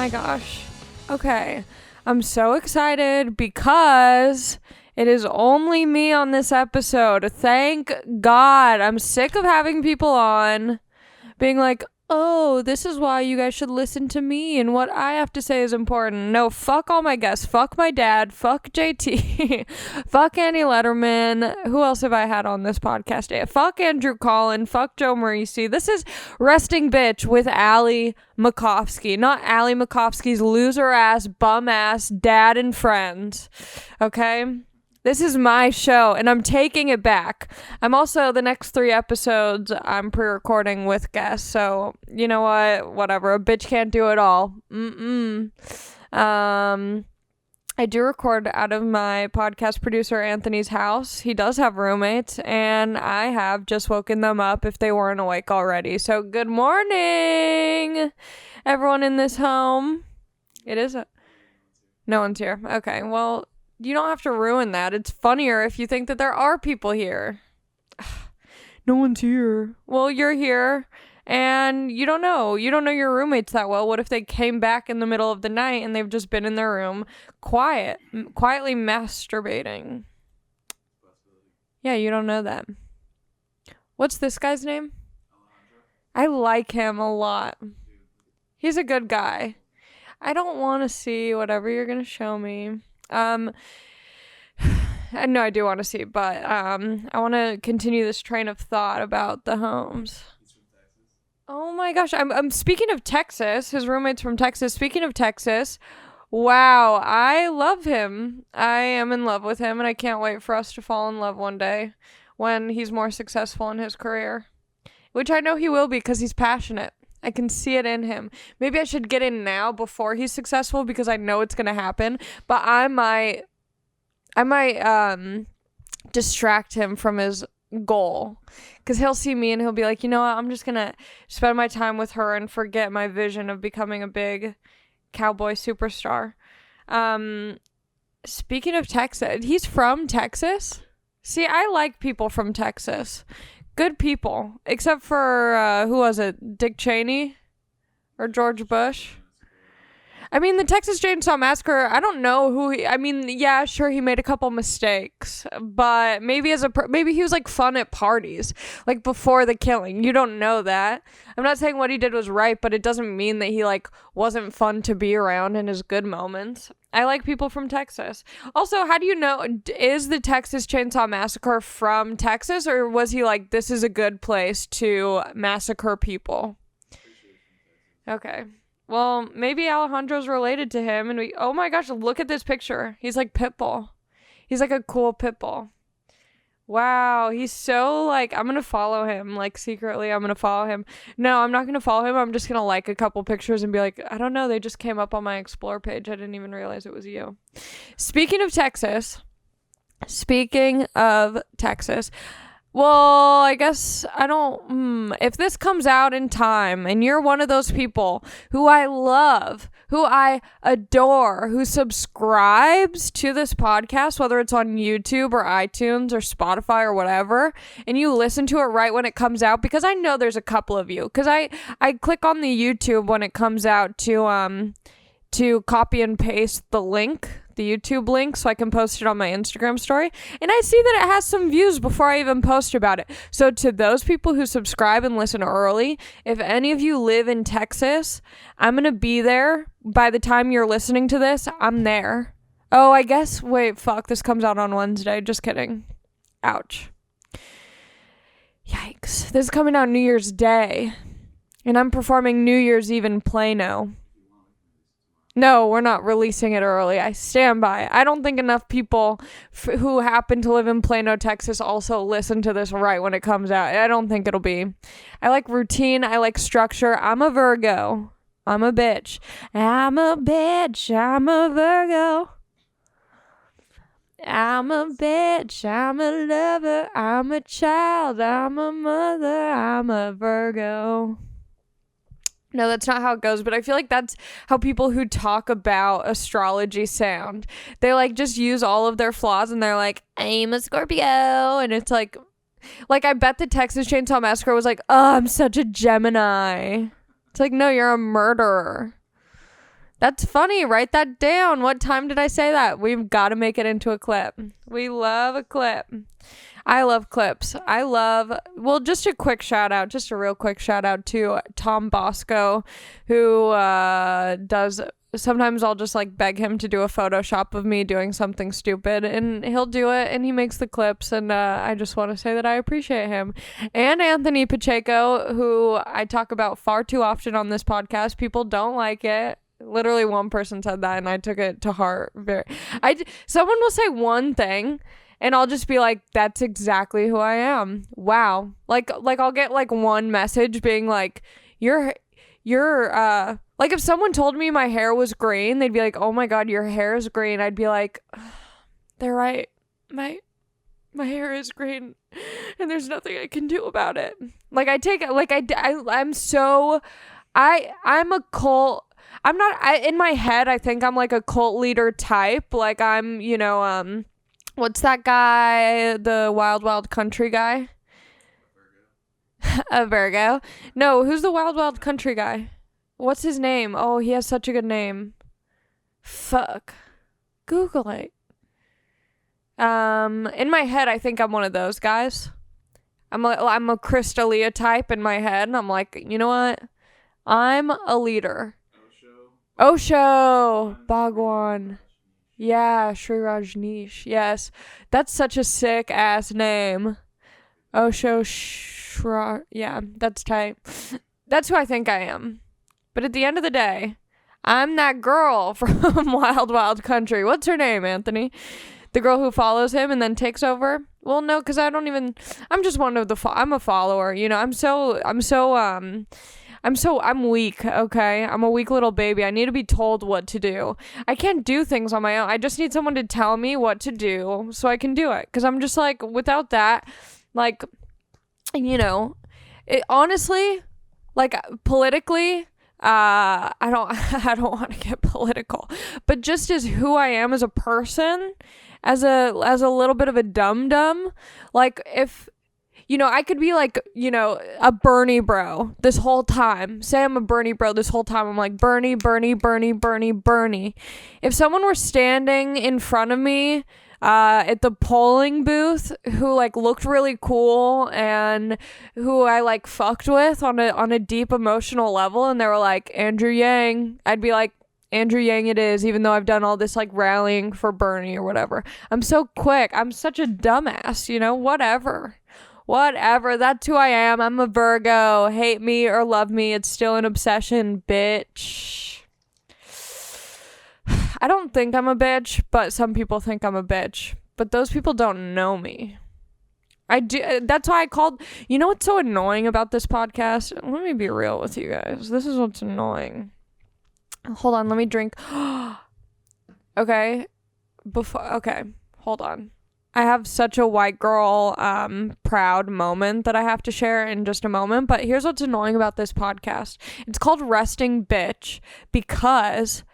my gosh. Okay. I'm so excited because it is only me on this episode. Thank God. I'm sick of having people on being like, oh, this is why you guys should listen to me and what I have to say is important. No, fuck all my guests. Fuck my dad. Fuck JT. Fuck Annie Letterman. Who else have I had on this podcast? Fuck Andrew Collin. Fuck Joe Marisi. This is Resting Bitch with Ali Macofsky. Not Ali Macofsky's loser ass, bum ass dad and friends. Okay? This is my show, and I'm taking it back. I'm also, the next 3 episodes, I'm pre-recording with guests, so, you know what? Whatever. A bitch can't do it all. I do record out of my podcast producer Anthony's house. He does have roommates, and I have just woken them up if they weren't awake already. So, good morning, everyone in this home. It is no one's here. Okay, well, you don't have to ruin that. It's funnier if you think that there are people here. No one's here. Well, you're here, and you don't know. You don't know your roommates that well. What if they came back in the middle of the night and they've just been in their room quietly masturbating? Yeah, you don't know that. What's this guy's name? I like him a lot. He's a good guy. I don't want to see whatever you're going to show me. No, I do want to see, but I want to continue this train of thought about the homes. Oh my gosh, I'm speaking of Texas. His roommate's from Texas. Speaking of Texas, wow, I love him. I am in love with him, and I can't wait for us to fall in love one day when he's more successful in his career, which I know he will be because he's passionate. I can see it in him. Maybe I should get in now before he's successful because I know it's going to happen. But I might distract him from his goal because he'll see me and he'll be like, you know what? I'm just going to spend my time with her and forget my vision of becoming a big cowboy superstar. Speaking of Texas, he's from Texas. See, I like people from Texas. Good people, except for, who was it, Dick Cheney or George Bush? I mean, the Texas Chainsaw Massacre, I don't know who yeah, sure, he made a couple mistakes, but maybe he was, like, fun at parties, like, before the killing. You don't know that. I'm not saying what he did was right, but it doesn't mean that he, like, wasn't fun to be around in his good moments. I like people from Texas. Also, how do you know, is the Texas Chainsaw Massacre from Texas, or was he like, this is a good place to massacre people? Okay. Well, maybe Alejandro's related to him, and oh my gosh, look at this picture. He's like Pitbull. He's like a cool Pitbull. Wow, he's so, like, I'm gonna follow him, like, secretly, I'm gonna follow him. No, I'm not gonna follow him, I'm just gonna like a couple pictures and be like, I don't know, they just came up on my Explore page, I didn't even realize it was you. Speaking of Texas, well, I guess if this comes out in time and you're one of those people who I love, who I adore, who subscribes to this podcast, whether it's on YouTube or iTunes or Spotify or whatever, and you listen to it right when it comes out, because I know there's a couple of you, because I click on the YouTube when it comes out to copy and paste the YouTube link, so I can post it on my Instagram story. And I see that it has some views before I even post about it. So to those people who subscribe and listen early, if any of you live in Texas, I'm going to be there. By the time you're listening to this, I'm there. Oh, I guess, wait, fuck, this comes out on Wednesday. Just kidding. Ouch. Yikes. This is coming out New Year's Day. And I'm performing New Year's Eve in Plano. No, we're not releasing it early. I stand by. I don't think enough people who happen to live in Plano, Texas also listen to this right when it comes out. I don't think it'll be. I like routine. I like structure. I'm a Virgo. I'm a bitch. I'm a bitch. I'm a Virgo. I'm a bitch. I'm a lover. I'm a child. I'm a mother. I'm a Virgo. No, that's not how it goes, but I feel like that's how people who talk about astrology sound. They, like, just use all of their flaws, and they're like, I'm a Scorpio, and it's like I bet the Texas Chainsaw Massacre was like, oh, I'm such a Gemini. It's like, no, you're a murderer. That's funny. Write that down. What time did I say that? We've got to make it into a clip. We love a clip. I love clips. Just a quick shout out, just a real quick shout out to Tom Bosco, who sometimes I'll just like beg him to do a Photoshop of me doing something stupid, and he'll do it, and he makes the clips, and I just want to say that I appreciate him. And Anthony Pacheco, who I talk about far too often on this podcast. People don't like it. Literally one person said that, and I took it to heart. Someone will say one thing, and I'll just be like, that's exactly who I am. Wow. Like I'll get like one message being like, you're like if someone told me my hair was green, they'd be like, oh my God, your hair is green. I'd be like, they're right. My hair is green, and there's nothing I can do about it. Like I'm a cult. I'm not, in my head, I think I'm like a cult leader type. Like I'm, what's that guy? The Wild Wild Country guy? A Virgo. No, who's the Wild Wild Country guy? What's his name? Oh, he has such a good name. Fuck. Google it. In my head, I think I'm one of those guys. I'm a Crystalia type in my head, and I'm like, you know what? I'm a leader. Osho. Bhagwan. Yeah, Sri Rajneesh. Yes. That's such a sick ass name. Osho yeah, that's tight. That's who I think I am. But at the end of the day, I'm that girl from Wild Wild Country. What's her name, Anthony? The girl who follows him and then takes over? Well, no, because I'm just one of I'm a follower, I'm weak, okay? I'm a weak little baby. I need to be told what to do. I can't do things on my own. I just need someone to tell me what to do so I can do it. Because I'm just like, without that, like, honestly, like, politically, I don't want to get political, but just as who I am as a person, as a little bit of a dum-dum, like, if... I could be like, a Bernie bro this whole time. Say I'm a Bernie bro this whole time. I'm like, Bernie, Bernie, Bernie, Bernie, Bernie. If someone were standing in front of me at the polling booth who like looked really cool and who I like fucked with on a deep emotional level, and they were like, Andrew Yang, I'd be like, Andrew Yang it is, even though I've done all this like rallying for Bernie or whatever. I'm so quick. I'm such a dumbass, Whatever, that's who I am. I'm a Virgo. Hate me or love me, it's still an obsession, bitch. I don't think I'm a bitch, but some people think I'm a bitch. But those people don't know me. I do. That's why I called... what's so annoying about this podcast? Let me be real with you guys. This is what's annoying. Hold on, let me drink. Okay. Hold on. I have such a white girl proud moment that I have to share in just a moment. But here's what's annoying about this podcast. It's called Resting Bitch because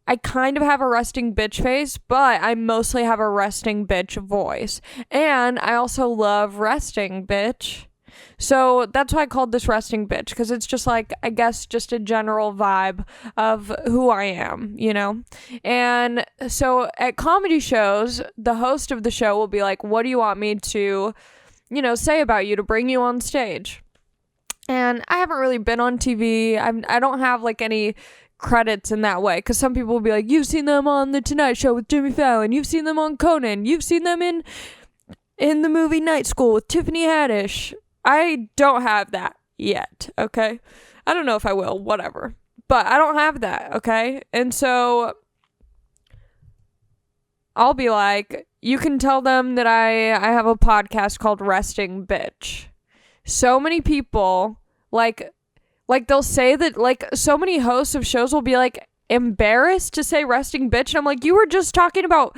I kind of have a resting bitch face, but I mostly have a resting bitch voice. And I also love resting bitch. So that's why I called this Resting Bitch, because it's just like, I guess, just a general vibe of who I am, And so at comedy shows, the host of the show will be like, what do you want me to, say about you to bring you on stage? And I haven't really been on TV. I don't have like any credits in that way, because some people will be like, you've seen them on The Tonight Show with Jimmy Fallon, you've seen them on Conan, you've seen them in the movie Night School with Tiffany Haddish. I don't have that yet, okay? I don't know if I will, whatever. But I don't have that, okay? And so I'll be like, you can tell them that I have a podcast called Resting Bitch. So many people, like they'll say that, like, so many hosts of shows will be like embarrassed to say Resting Bitch. And I'm like, you were just talking about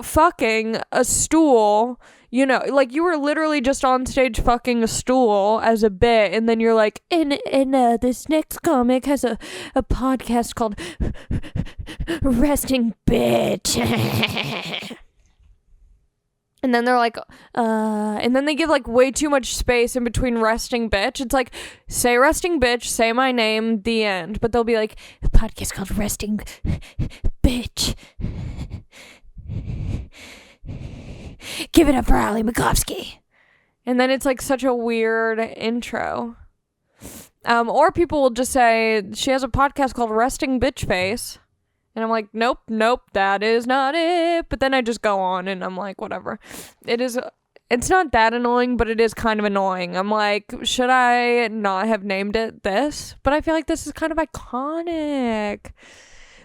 fucking a stool. Like, you were literally just on stage fucking a stool as a bit, and then you're like, and this next comic has a podcast called Resting Bitch. And then they're like, and then they give like way too much space in between resting bitch. It's like, say resting bitch, say my name, the end. But they'll be like, the podcast called Resting Bitch. Give it up for Ali Macofsky. And then it's like such a weird intro. Or people will just say, she has a podcast called Resting Bitch Face. And I'm like, nope, that is not it. But then I just go on and I'm like, whatever. It's not that annoying, but it is kind of annoying. I'm like, should I not have named it this? But I feel like this is kind of iconic.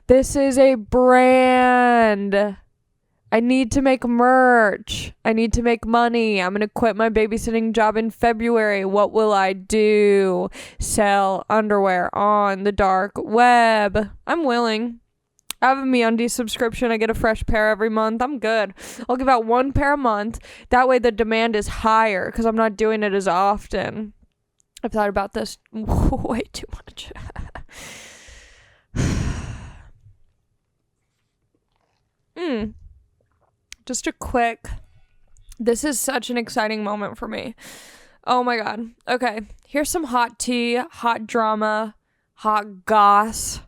This is a brand. I need to make merch. I need to make money. I'm going to quit my babysitting job in February. What will I do? Sell underwear on the dark web. I'm willing. I have a MeUndies subscription. I get a fresh pair every month. I'm good. I'll give out 1 pair a month. That way the demand is higher because I'm not doing it as often. I've thought about this way too much. Just a quick. This is such an exciting moment for me. Oh my God. Okay. Here's some hot tea, hot drama, hot goss.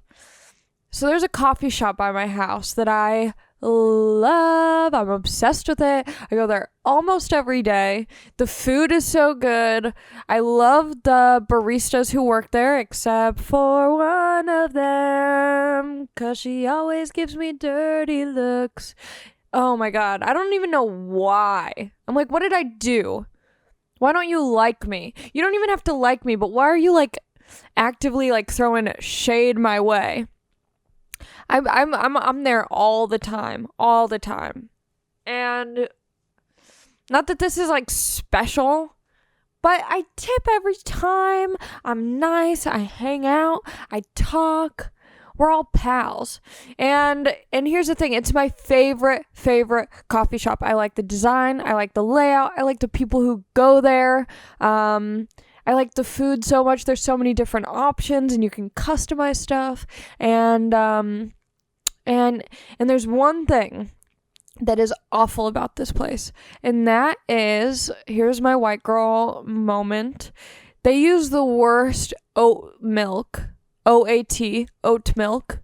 So there's a coffee shop by my house that I love. I'm obsessed with it. I go there almost every day. The food is so good. I love the baristas who work there, except for one of them, 'cause she always gives me dirty looks. Oh my God. I don't even know why. I'm like, what did I do? Why don't you like me? You don't even have to like me, but why are you like actively like throwing shade my way? I'm there all the time. And not that this is like special, but I tip every time. I'm nice. I hang out. I talk. We're all pals. And here's the thing. It's my favorite coffee shop. I like the design. I like the layout. I like the people who go there. I like the food so much. There's so many different options and you can customize stuff. And there's one thing that is awful about this place. And that is, here's my white girl moment. They use the worst oat milk, OAT, oat milk,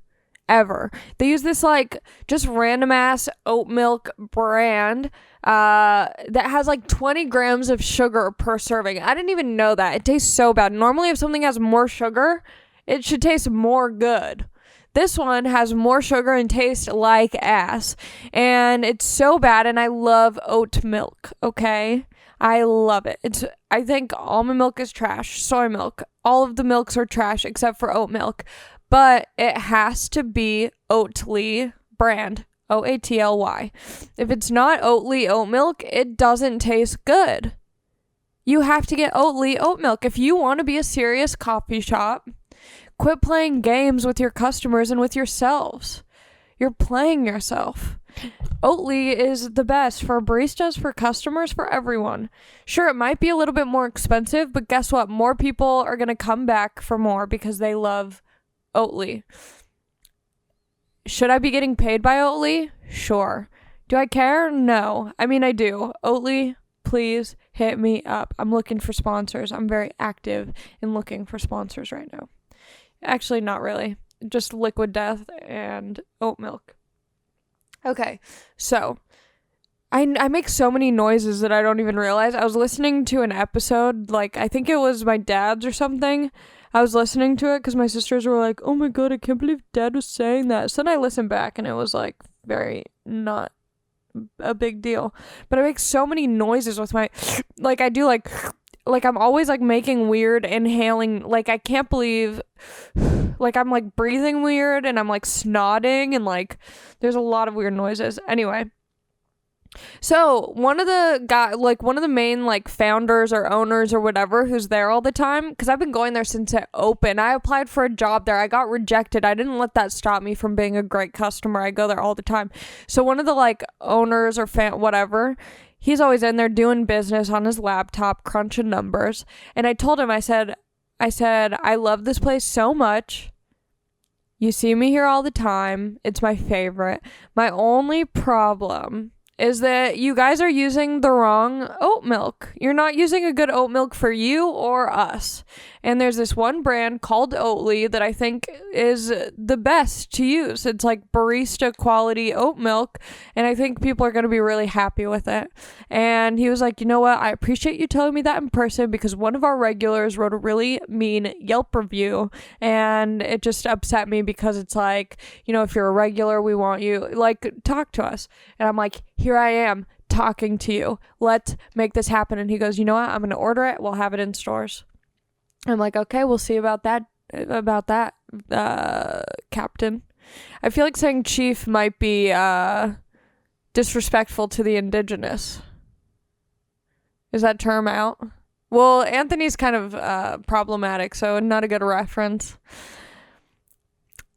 ever. They use this like just random ass oat milk brand that has like 20 grams of sugar per serving. I didn't even know that. It tastes so bad. Normally if something has more sugar, it should taste more good. This one has more sugar and tastes like ass. And it's so bad, and I love oat milk, okay? I love it. I think almond milk is trash. Soy milk. All of the milks are trash except for oat milk. But it has to be Oatly brand. Oatly. If it's not Oatly oat milk, it doesn't taste good. You have to get Oatly oat milk. If you want to be a serious coffee shop, quit playing games with your customers and with yourselves. You're playing yourself. Oatly is the best for baristas, for customers, for everyone. Sure, it might be a little bit more expensive, but guess what? More people are going to come back for more because they love Oatly. Should I be getting paid by Oatly? Sure. Do I care? No. I mean, I do. Oatly, please hit me up. I'm looking for sponsors. I'm very active in looking for sponsors right now. Actually, not really. Just Liquid Death and oat milk. Okay, so I make so many noises that I don't even realize. I was listening to an episode, like, I think it was my dad's or something. I was listening to it because my sisters were like, oh my God, I can't believe Dad was saying that. So then I listened back and it was, like, very not a big deal. But I make so many noises with my, like, I do, like I'm always, like, making weird inhaling, like, I can't believe, like, I'm, like, breathing weird, and I'm, like, snotting, and, like, there's a lot of weird noises. Anyway, so one of the main, like, founders or owners or whatever who's there all the time, because I've been going there since it opened. I applied for a job there. I got rejected. I didn't let that stop me from being a great customer. I go there all the time. So one of the, like, owners or whatever, he's always in there doing business on his laptop, crunching numbers. And I told him, I said, I love this place so much. You see me here all the time. It's my favorite. My only problem is that you guys are using the wrong oat milk. You're not using a good oat milk for you or us. And there's this one brand called Oatly that I think is the best to use. It's like barista quality oat milk, and I think people are going to be really happy with it. And he was like, you know what? I appreciate you telling me that in person, because one of our regulars wrote a really mean Yelp review, and it just upset me because it's like, you know, if you're a regular, we want you, like, talk to us. And I'm like, here I am talking to you. Let's make this happen. And he goes, you know what? I'm going to order it. We'll have it in stores. I'm like, okay, we'll see about that, Captain. I feel like saying chief might be disrespectful to the indigenous. Is that term out? Well, Anthony's kind of problematic, so not a good reference.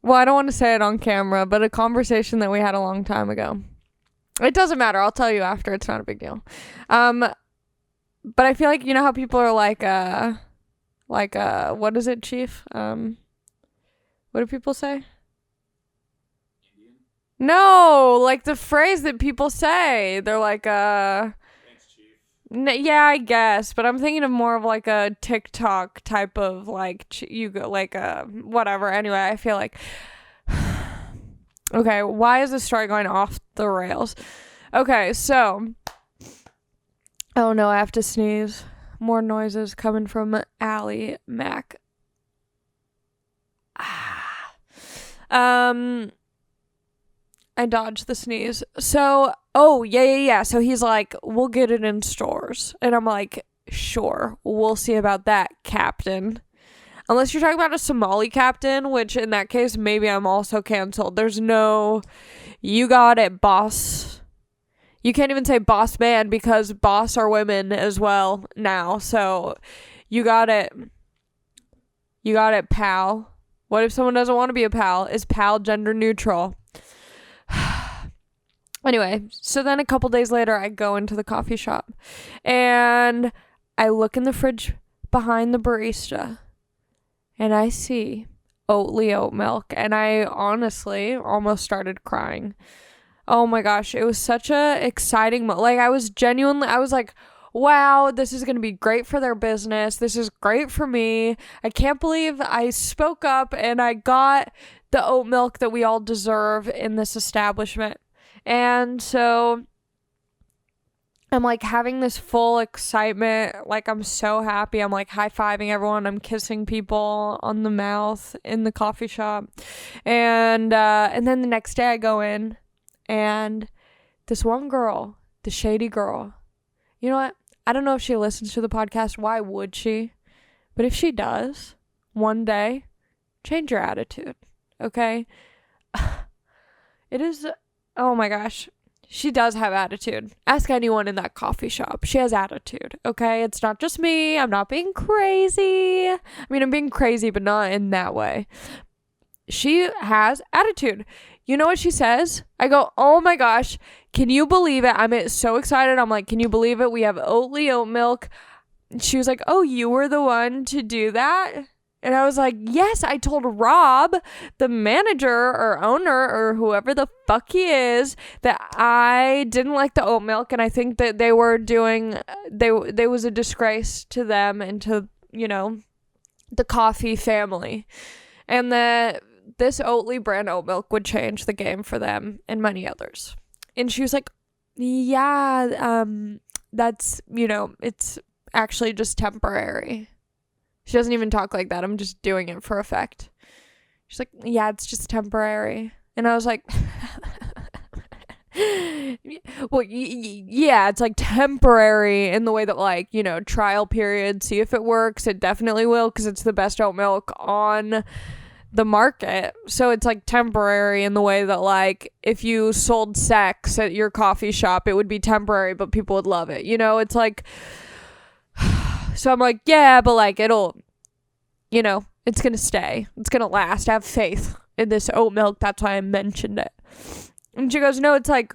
Well, I don't want to say it on camera, but a conversation that we had a long time ago. It doesn't matter. I'll tell you after. It's not a big deal. But I feel like, you know how people are like, what is it, chief? What do people say? Indian? No, like the phrase that people say. They're like, thanks, chief. Yeah, I guess, but I'm thinking of more of like a TikTok type of like, you go like, whatever. Anyway, I feel like, okay, why is this story going off the rails? Okay, so, oh no, I have to sneeze. More noises coming from Ali Mac. I dodged the sneeze. So, oh, yeah. So he's like, we'll get it in stores. And I'm like, sure, we'll see about that, Captain. Unless you're talking about a Somali captain, which in that case, maybe I'm also canceled. There's no, you got it, boss. You can't even say boss man because boss are women as well now. So you got it. You got it, pal. What if someone doesn't want to be a pal? Is pal gender neutral? Anyway, so then a couple days later, I go into the coffee shop and I look in the fridge behind the barista and I see Oatly oat milk, and I honestly almost started crying. Oh my gosh, it was such a exciting like I was like, wow, this is going to be great for their business. This is great for me. I can't believe I spoke up and I got the oat milk that we all deserve in this establishment. And so I'm like having this full excitement. Like I'm so happy. I'm like high-fiving everyone. I'm kissing people on the mouth in the coffee shop. And then the next day I go in and this one girl, the shady girl, you know what? I don't know if she listens to the podcast. Why would she? But if she does, one day, change your attitude, okay? It is, oh my gosh. She does have attitude. Ask anyone in that coffee shop. She has attitude, okay? It's not just me. I'm not being crazy. I mean, I'm being crazy, but not in that way. She has attitude. You know what she says? I go, oh my gosh, can you believe it? I'm so excited. I'm like, can you believe it? We have Oatly oat milk. She was like, oh, you were the one to do that? And I was like, yes, I told Rob, the manager or owner or whoever the fuck he is, that I didn't like the oat milk. And I think that they were doing, they was a disgrace to them and to, you know, the coffee family. And that this Oatly brand oat milk would change the game for them and many others. And she was like, yeah, that's, you know, it's actually just temporary. She doesn't even talk like that. I'm just doing it for effect. She's like, yeah, it's just temporary. And I was like, well, yeah, it's like temporary in the way that, like, you know, trial period, see if it works. It definitely will because it's the best oat milk on the market. So it's like temporary in the way that, like, if you sold sex at your coffee shop, it would be temporary, but people would love it. You know, it's like, so I'm like, yeah, but like it'll, you know, it's going to stay. It's going to last. I have faith in this oat milk. That's why I mentioned it. And she goes, no, it's like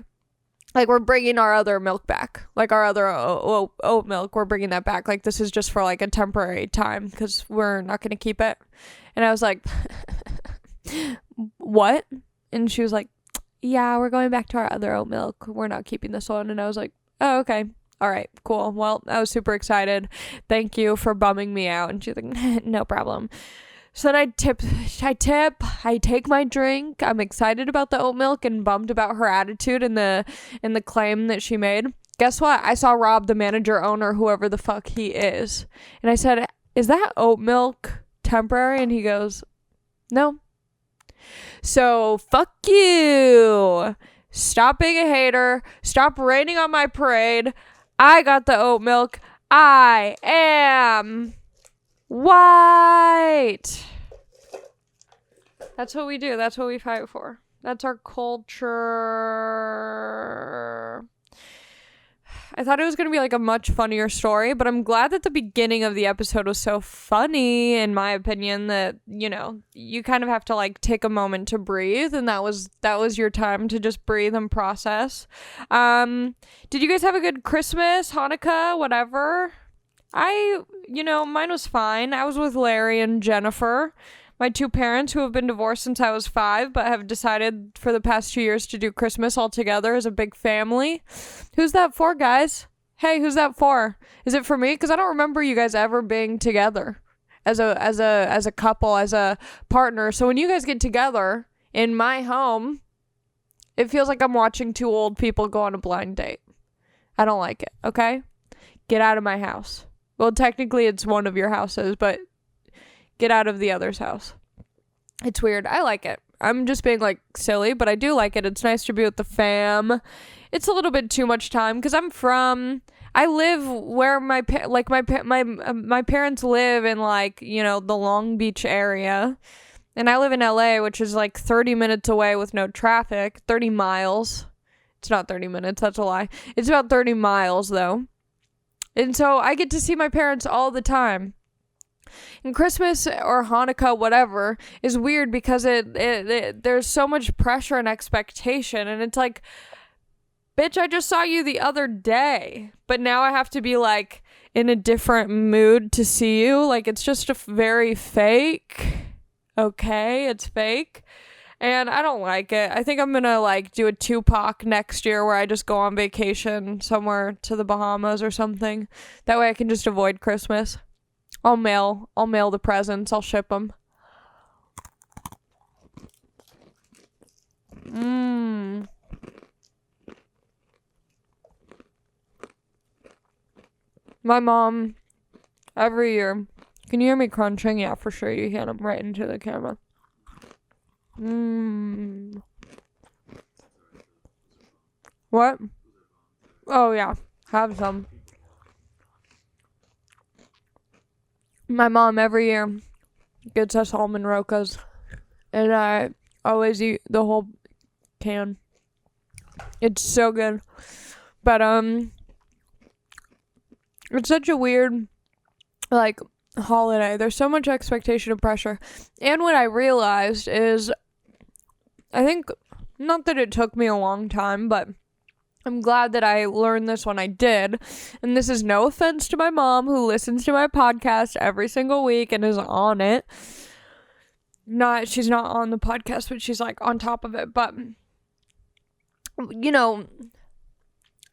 we're bringing our other milk back. Like our other oat milk, we're bringing that back. Like this is just for like a temporary time because we're not going to keep it. And I was like, what? And she was like, yeah, we're going back to our other oat milk. We're not keeping this one. And I was like, oh, okay. All right, cool. Well, I was super excited. Thank you for bumming me out. And she's like, no problem. So then I take my drink. I'm excited about the oat milk and bummed about her attitude and the claim that she made. Guess what? I saw Rob, the manager, owner, whoever the fuck he is. And I said, is that oat milk temporary? And he goes, no. So fuck you. Stop being a hater. Stop raining on my parade. I got the oat milk. I am white. That's what we do. That's what we fight for. That's our culture. I thought it was going to be like a much funnier story, but I'm glad that the beginning of the episode was so funny, in my opinion, that, you know, you kind of have to like take a moment to breathe, and that was your time to just breathe and process. Did you guys have a good Christmas, Hanukkah, whatever? Mine was fine. I was with Larry and Jennifer, my two parents who have been divorced since I was 5, but have decided for the past 2 years to do Christmas all together as a big family. Who's that for, guys? Hey, who's that for? Is it for me? Because I don't remember you guys ever being together as a couple, as a partner. So when you guys get together in my home, it feels like I'm watching 2 old people go on a blind date. I don't like it, okay? Get out of my house. Well, technically it's one of your houses, but get out of the other's house. It's weird. I like it. I'm just being like silly, but I do like it. It's nice to be with the fam. It's a little bit too much time because I live where my parents live in, like, you know, the Long Beach area, and I live in LA, which is like 30 minutes away with no traffic. 30 miles. It's not 30 minutes. That's a lie. It's about 30 miles though. And so I get to see my parents all the time. And Christmas or Hanukkah, whatever, is weird because there's so much pressure and expectation, and it's like, bitch, I just saw you the other day, but now I have to be like in a different mood to see you. Like, it's just very fake. Okay, it's fake. And I don't like it. I think I'm gonna like do a Tupac next year where I just go on vacation somewhere to the Bahamas or something. That way I can just avoid Christmas. I'll mail the presents. I'll ship them. My mom, every year. Can you hear me crunching? Yeah, for sure. You hear them right into the camera. What? Oh, yeah. Have some. My mom every year gets us almond rokas, and I always eat the whole can. It's so good. But it's such a weird like holiday. There's so much expectation and pressure. And what I realized is, I think, not that it took me a long time, but I'm glad that I learned this when I did. And this is no offense to my mom, who listens to my podcast every single week and is on it. She's not on the podcast, but she's like on top of it. But, you know,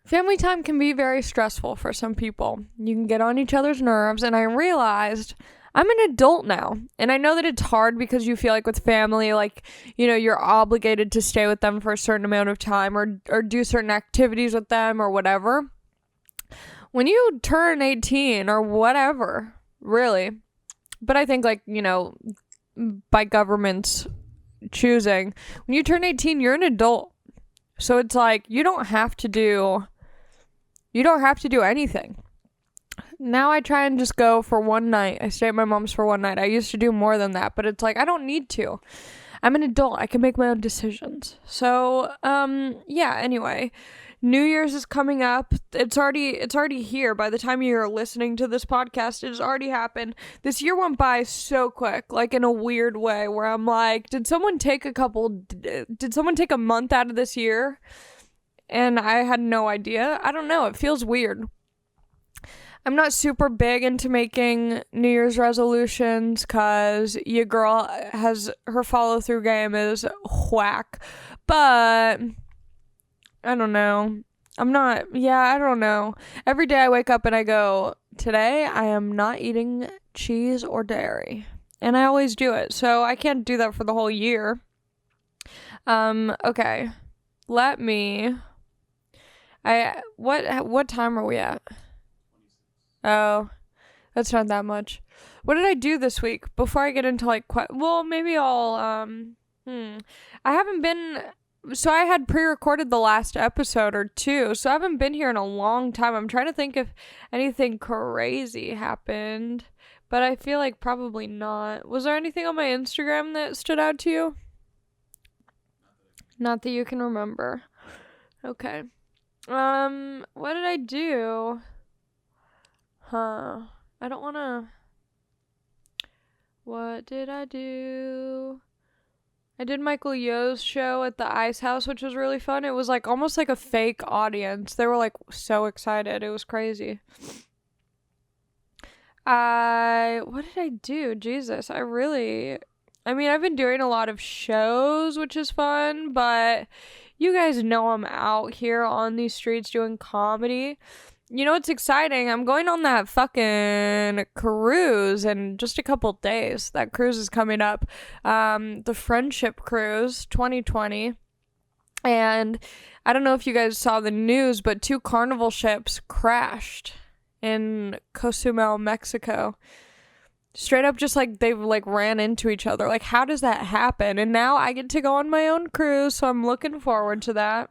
family time can be very stressful for some people. You can get on each other's nerves. And I realized I'm an adult now, and I know that it's hard because you feel like with family, like, you know, you're obligated to stay with them for a certain amount of time or do certain activities with them or whatever. When you turn 18 or whatever, really, but I think, like, you know, by government's choosing, when you turn 18, you're an adult. So it's like, you don't have to do anything. Now I try and just go for one night. I stay at my mom's for one night. I used to do more than that, but it's like, I don't need to. I'm an adult. I can make my own decisions. So, yeah, anyway, New Year's is coming up. It's already here. By the time you're listening to this podcast, it has already happened. This year went by so quick, like in a weird way, where I'm like, did someone take a month out of this year? And I had no idea. I don't know. It feels weird. I'm not super big into making New Year's resolutions because your girl has her follow-through game is whack. But I don't know. I don't know. Every day I wake up and I go, today I am not eating cheese or dairy. And I always do it. So I can't do that for the whole year. Okay. What time are we at? Oh, that's not that much. What did I do this week? Before I get into maybe I'll, I haven't been, so I had pre-recorded the last episode or two, so I haven't been here in a long time. I'm trying to think if anything crazy happened, but I feel like probably not. Was there anything on my Instagram that stood out to you? Not that you can remember. Okay. What did I do? I don't wanna... What did I do? I did Michael Yo's show at the Ice House, which was really fun. It was like almost like a fake audience. They were like so excited. It was crazy. What did I do? Jesus, I've been doing a lot of shows, which is fun, but you guys know I'm out here on these streets doing comedy. You know what's exciting? I'm going on that fucking cruise in just a couple days. That cruise is coming up. The Friendship Cruise 2020. And I don't know if you guys saw the news, but 2 Carnival ships crashed in Cozumel, Mexico. Straight up just like they like ran into each other. Like, how does that happen? And now I get to go on my own cruise, so I'm looking forward to that.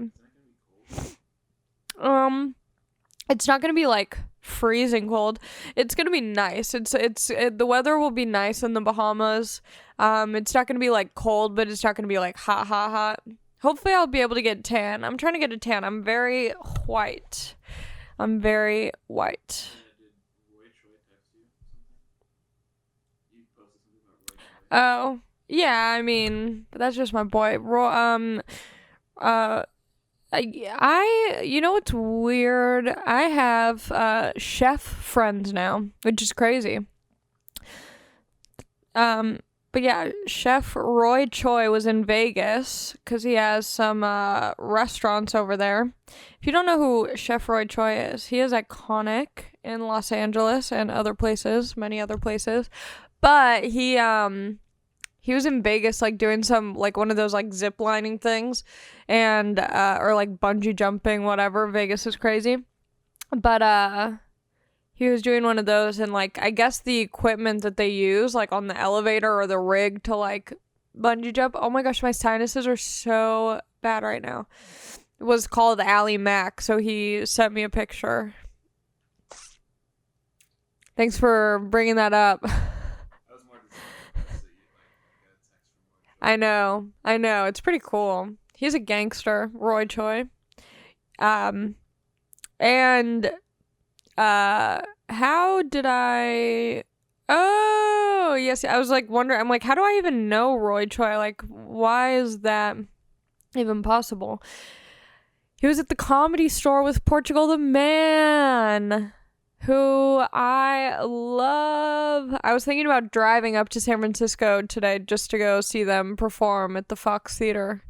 It's not going to be like freezing cold. It's going to be nice. The weather will be nice in the Bahamas. It's not going to be like cold, but it's not going to be like hot. Hopefully I'll be able to get tan. I'm trying to get a tan. I'm very white. Oh, yeah, I mean, but that's just my boy. You know what's weird? I have chef friends now, which is crazy. But yeah, Chef Roy Choi was in Vegas because he has some restaurants over there. If you don't know who Chef Roy Choi is, he is iconic in Los Angeles and many other places. But he was in Vegas, like, doing some, like, one of those, like, zip lining things, and, or, like, bungee jumping, whatever. Vegas is crazy. But, he was doing one of those, and, like, I guess the equipment that they use, like, on the elevator or the rig to, like, bungee jump, oh my gosh, my sinuses are so bad right now. It was called Ali Mac, so he sent me a picture. Thanks for bringing that up. I know. It's pretty cool. He's a gangster, Roy Choi. How did I... Oh, yes. I was like wondering, I'm like, how do I even know Roy Choi? Like, why is that even possible? He was at the Comedy Store with Portugal the Man, who I love. I was thinking about driving up to San Francisco today just to go see them perform at the Fox Theater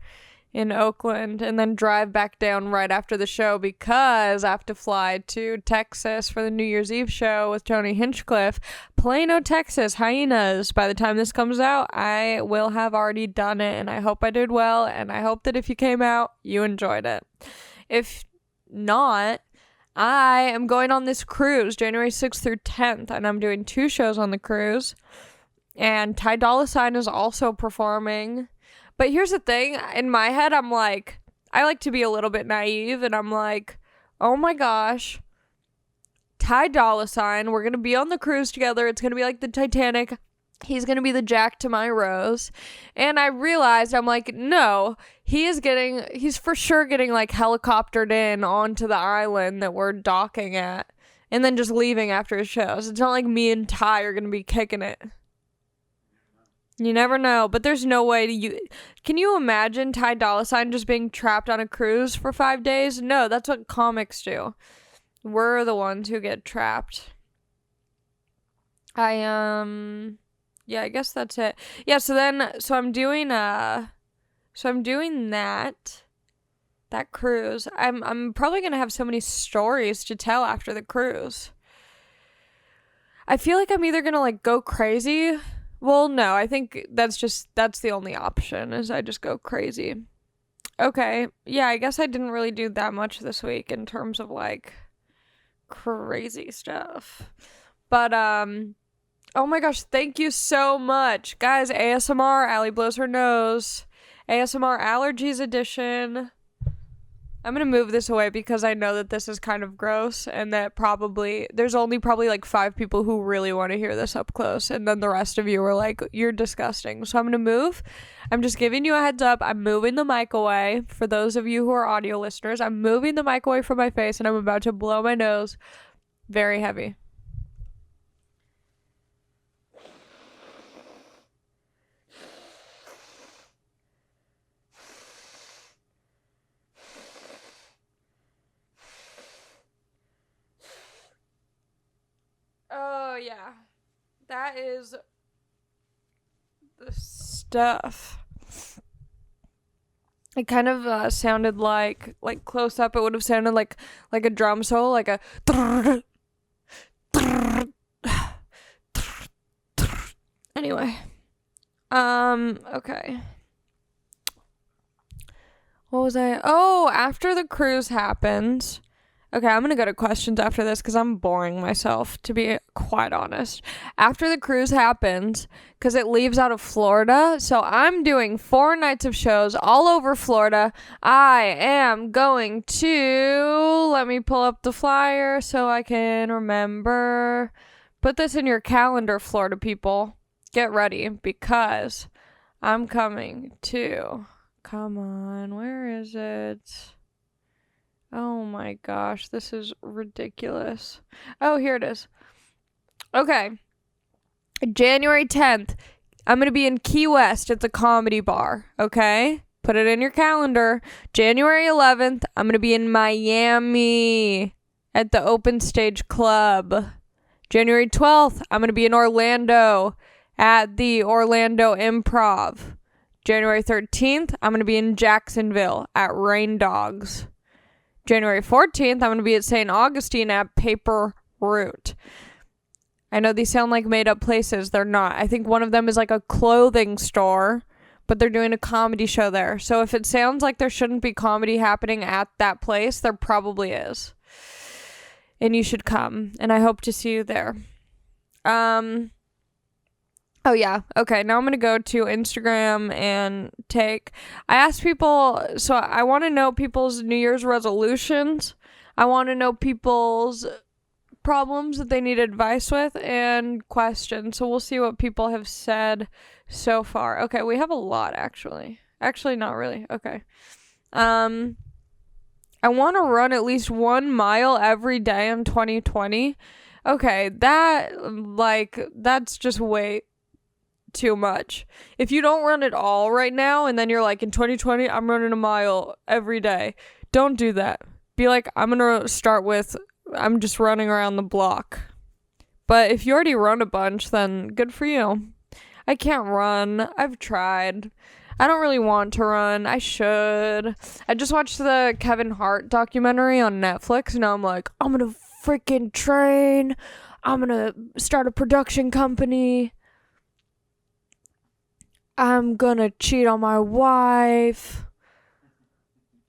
in Oakland, and then drive back down right after the show because I have to fly to Texas for the New Year's Eve show with Tony Hinchcliffe. Plano, Texas, Hyenas. By the time this comes out, I will have already done it, and I hope I did well, and I hope that if you came out, you enjoyed it. If not, I am going on this cruise January 6th through 10th, and I'm doing 2 shows on the cruise. And Ty Dolla $ign is also performing. But here's the thing. In my head, I'm like, I like to be a little bit naive, and I'm like, oh my gosh, Ty Dolla $ign, we're going to be on the cruise together. It's going to be like the Titanic. He's going to be the Jack to my Rose. And I realized, I'm like, no, he's for sure getting like helicoptered in onto the island that we're docking at, and then just leaving after his shows. It's not like me and Ty are going to be kicking it. You never know, but there's no way can you imagine Ty Dolla $ign just being trapped on a cruise for 5 days? No, that's what comics do. We're the ones who get trapped. Yeah, I guess that's it. Yeah, so I'm doing So I'm doing that cruise. I'm probably going to have so many stories to tell after the cruise. I feel like I'm either going to like go crazy. Well, no, I think that's the only option is I just go crazy. Okay. Yeah, I guess I didn't really do that much this week in terms of like crazy stuff. But oh my gosh, thank you so much. Guys, ASMR, Ali blows her nose. ASMR allergies edition. I'm going to move this away because I know that this is kind of gross and that there's only probably like 5 people who really want to hear this up close. And then the rest of you are like, you're disgusting. So I'm going to move. I'm just giving you a heads up. I'm moving the mic away. For those of you who are audio listeners, I'm moving the mic away from my face and I'm about to blow my nose very heavy. Oh, yeah. That is the stuff. It kind of sounded like close up, it would have sounded like a drum solo, like a... Anyway. Okay. What was I... Oh, after the cruise happened... Okay, I'm going to go to questions after this because I'm boring myself, to be quite honest. After the cruise happens, because it leaves out of Florida, so I'm doing 4 nights of shows all over Florida. I am going to... Let me pull up the flyer so I can remember. Put this in your calendar, Florida people. Get ready, because I'm coming to... Come on, where is it? Oh my gosh, this is ridiculous. Oh, here it is. Okay. January 10th, I'm going to be in Key West at the Comedy Bar, okay? Put it in your calendar. January 11th, I'm going to be in Miami at the Open Stage Club. January 12th, I'm going to be in Orlando at the Orlando Improv. January 13th, I'm going to be in Jacksonville at Rain Dogs. January 14th, I'm going to be at St. Augustine at Paper Route. I know these sound like made-up places. They're not. I think one of them is like a clothing store, but they're doing a comedy show there. So if it sounds like there shouldn't be comedy happening at that place, there probably is. And you should come. And I hope to see you there. Oh, yeah. Okay, now I'm going to go to Instagram and I asked people, so I want to know people's New Year's resolutions. I want to know people's problems that they need advice with and questions. So we'll see what people have said so far. Okay, we have a lot, actually. Actually, not really. Okay. I want to run at least 1 mile every day in 2020. Okay, that's just way too much. If you don't run at all right now and then you're like, in 2020 I'm running a mile every day, don't do that. Be like, I'm gonna start with, I'm just running around the block. But if you already run a bunch, then good for you. I can't run. I've tried. I don't really want to run. I should. I just watched the Kevin Hart documentary on Netflix and now I'm like, I'm gonna freaking train. I'm gonna start a production company. I'm gonna cheat on my wife.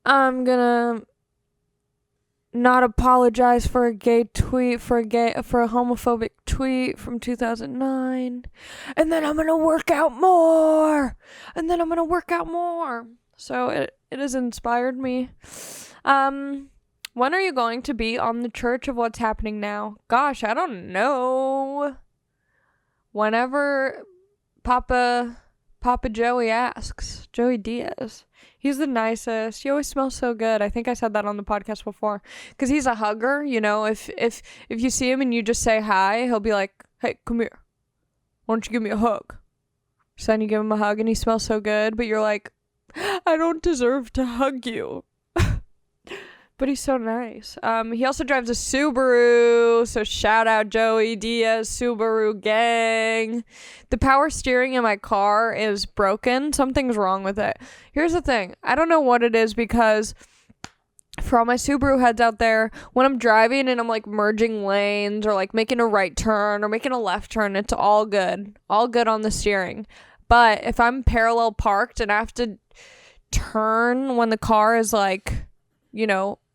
I'm gonna not apologize for a gay tweet, for a homophobic tweet from 2009. And then I'm gonna work out more. So it has inspired me. When are you going to be on the Church of What's Happening Now? Gosh, I don't know. Whenever Papa Joey asks. Joey Diaz. He's the nicest. He always smells so good. I think I said that on the podcast before. Because he's a hugger, you know. If you see him and you just say hi, he'll be like, hey, come here. Why don't you give me a hug? So then you give him a hug and he smells so good. But you're like, I don't deserve to hug you. But he's so nice. He also drives a Subaru, so shout out Joey Diaz, Subaru gang. The power steering in my car is broken. Something's wrong with it. Here's the thing. I don't know what it is, because for all my Subaru heads out there, when I'm driving and I'm like merging lanes or like making a right turn or making a left turn, it's all good. All good on the steering. But if I'm parallel parked and I have to turn when the car is like,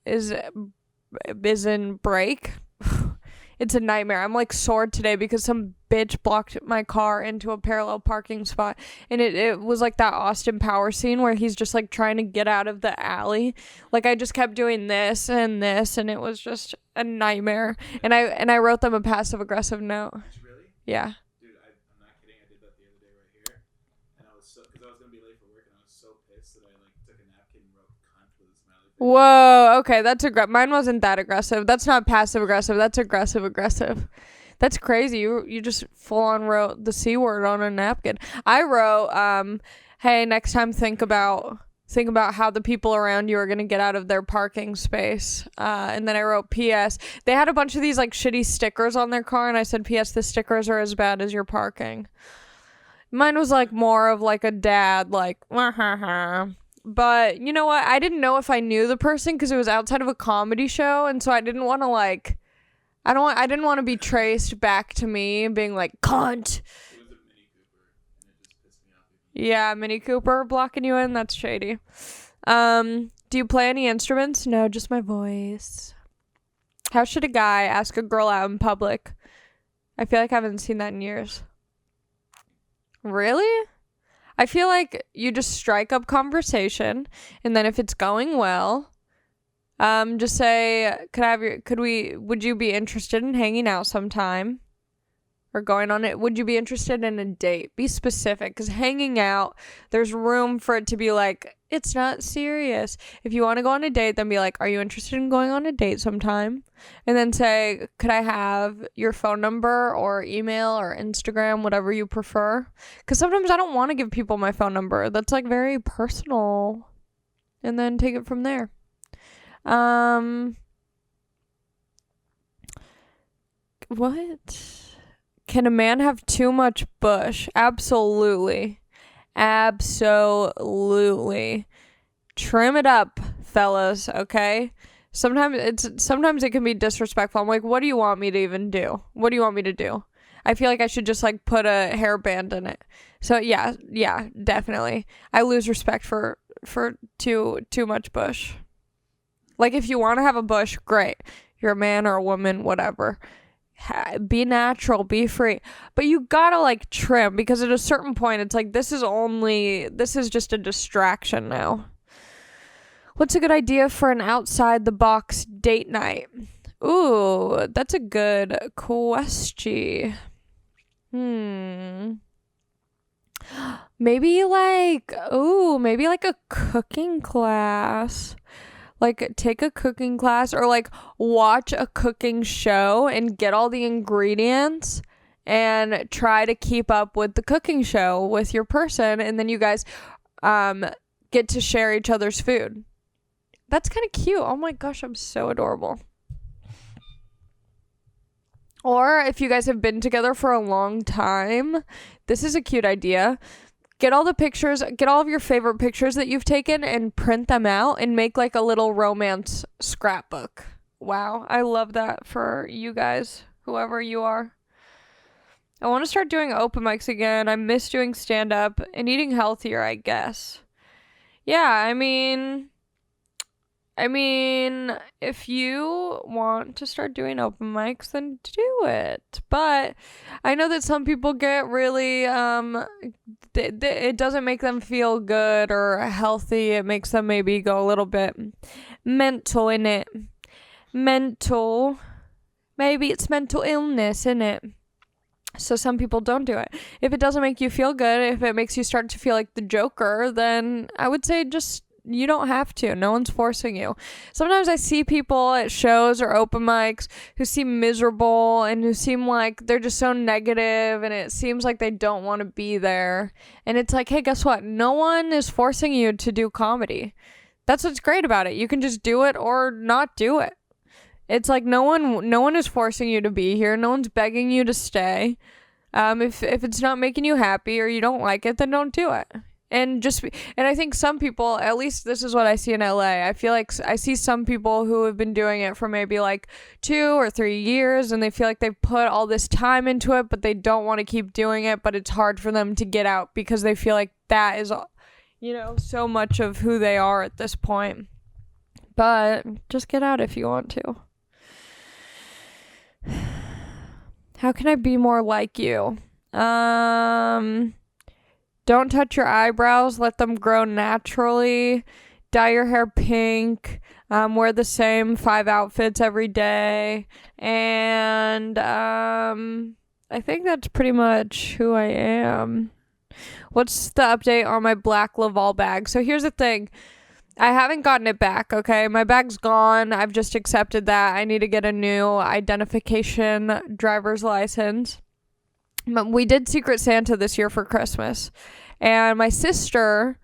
is in brake, it's a nightmare. I'm like sore today because some bitch blocked my car into a parallel parking spot, and it was like that Austin Powers scene where he's just like trying to get out of the alley. Like I just kept doing this and this, and it was just a nightmare. And I wrote them a passive aggressive note. Really? Yeah. Dude, I'm not kidding. I did that the other day right here, and I was because I was gonna be late for work, and I was so pissed that I like took a napkin and wrote cunt with a smiley face. Whoa, okay, that's mine wasn't that aggressive. That's not passive aggressive. That's aggressive aggressive. That's crazy. You just full on wrote the C word on a napkin. I wrote, hey, next time think about how the people around you are gonna get out of their parking space. And then I wrote P.S. They had a bunch of these like shitty stickers on their car, and I said, P.S. the stickers are as bad as your parking. Mine was like more of like a dad, like, but you know what? I didn't know if I knew the person because it was outside of a comedy show, and so I didn't want to like, I didn't want to be traced back to me being like, cunt. It was a Mini Cooper, and it just pissed me off. Yeah, Mini Cooper blocking you in. That's shady. Do you play any instruments? No, just my voice. How should a guy ask a girl out in public? I feel like I haven't seen that in years. Really? I feel like you just strike up conversation, and then if it's going well, just say, would you be interested in hanging out sometime? Or going on it, would you be interested in a date? Be specific, because hanging out, there's room for it to be like, it's not serious. If you want to go on a date, then be like, are you interested in going on a date sometime? And then say, could I have your phone number or email or Instagram, whatever you prefer? Because sometimes I don't want to give people my phone number. That's like very personal. And then take it from there. What? Can a man have too much bush? Absolutely. Absolutely. Trim it up, fellas, okay? Sometimes it can be disrespectful. I'm like, what do you want me to even do? What do you want me to do? I feel like I should just like put a hairband in it. So yeah, definitely. I lose respect for too much bush. Like if you want to have a bush, great. You're a man or a woman, whatever. Be natural, be free, but you gotta like trim, because at a certain point it's like this is just a distraction now. What's a good idea for an outside the box date night? Ooh, that's a good question. Maybe like a cooking class. Like, take a cooking class, or like watch a cooking show and get all the ingredients and try to keep up with the cooking show with your person, and then you guys get to share each other's food. That's kind of cute. Oh my gosh, I'm so adorable. Or if you guys have been together for a long time, this is a cute idea. Get all of your favorite pictures that you've taken and print them out and make like a little romance scrapbook. Wow, I love that for you guys, whoever you are. I want to start doing open mics again. I miss doing stand-up and eating healthier, I guess. Yeah, I mean, if you want to start doing open mics, then do it. But I know that some people get really, it doesn't make them feel good or healthy. It makes them maybe go a little bit mental in it. Mental. Maybe it's mental illness, in it. So some people don't do it. If it doesn't make you feel good, if it makes you start to feel like the Joker, then I would say just, you don't have to. No one's forcing you. Sometimes I see people at shows or open mics who seem miserable and who seem like they're just so negative, and it seems like they don't want to be there. And it's like, hey, guess what? No one is forcing you to do comedy. That's what's great about it. You can just do it or not do it. It's like no one is forcing you to be here. No one's begging you to stay. If it's not making you happy or you don't like it, then don't do it. And I think some people, at least this is what I see in LA. I feel like I see some people who have been doing it for maybe like 2 or 3 years, and they feel like they've put all this time into it, but they don't want to keep doing it. But it's hard for them to get out because they feel like that is, so much of who they are at this point. But just get out if you want to. How can I be more like you? Don't touch your eyebrows. Let them grow naturally. Dye your hair pink. Wear the same 5 outfits every day. And I think that's pretty much who I am. What's the update on my black Laval bag? So here's the thing. I haven't gotten it back, okay? My bag's gone. I've just accepted that. I need to get a new identification driver's license. We did Secret Santa this year for Christmas, and my sister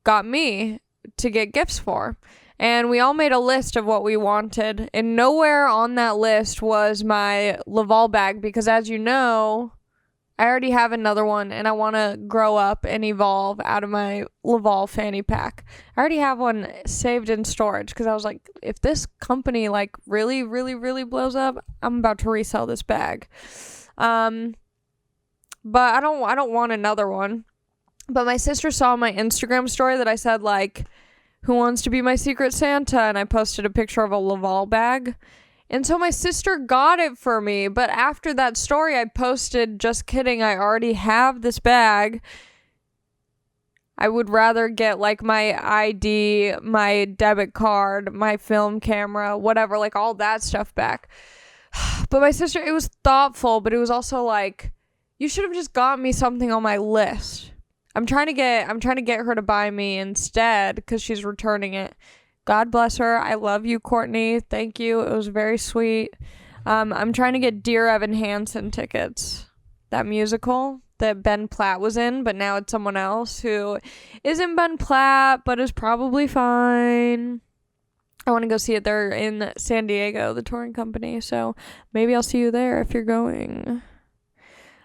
got me to get gifts for, and we all made a list of what we wanted, and nowhere on that list was my Laval bag because, as you know, I already have another one, and I want to grow up and evolve out of my Laval fanny pack. I already have one saved in storage because I was like, if this company like really, really, really blows up, I'm about to resell this bag. But I don't want another one. But my sister saw my Instagram story that I said, like, who wants to be my Secret Santa? And I posted a picture of a Laval bag. And so my sister got it for me. But after that story, I posted, just kidding, I already have this bag. I would rather get, like, my ID, my debit card, my film camera, whatever, like, all that stuff back. But my sister, it was thoughtful, but it was also like, you should have just got me something on my list. I'm trying to get her to buy me instead because she's returning it. God bless her. I love you, Courtney. Thank you. It was very sweet. I'm trying to get Dear Evan Hansen tickets. That musical that Ben Platt was in, but now it's someone else who isn't Ben Platt, but is probably fine. I want to go see it. They're in San Diego, the touring company. So maybe I'll see you there if you're going.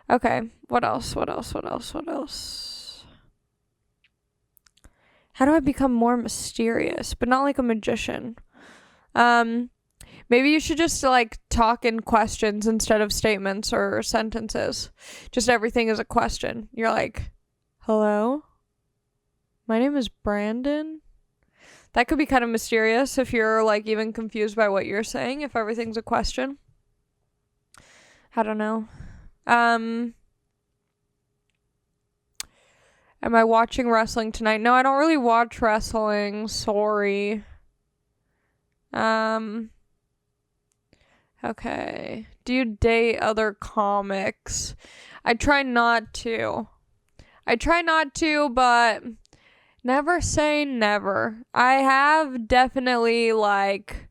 Okay, what else? How do I become more mysterious, but not like a magician? Maybe you should just like talk in questions instead of statements or sentences. Just everything is a question. You're like, hello? My name is Brandon. That could be kind of mysterious if you're like even confused by what you're saying, if everything's a question. I don't know. Am I watching wrestling tonight? No, I don't really watch wrestling. Sorry. Okay. Do you date other comics? I try not to, but never say never. I have definitely, like,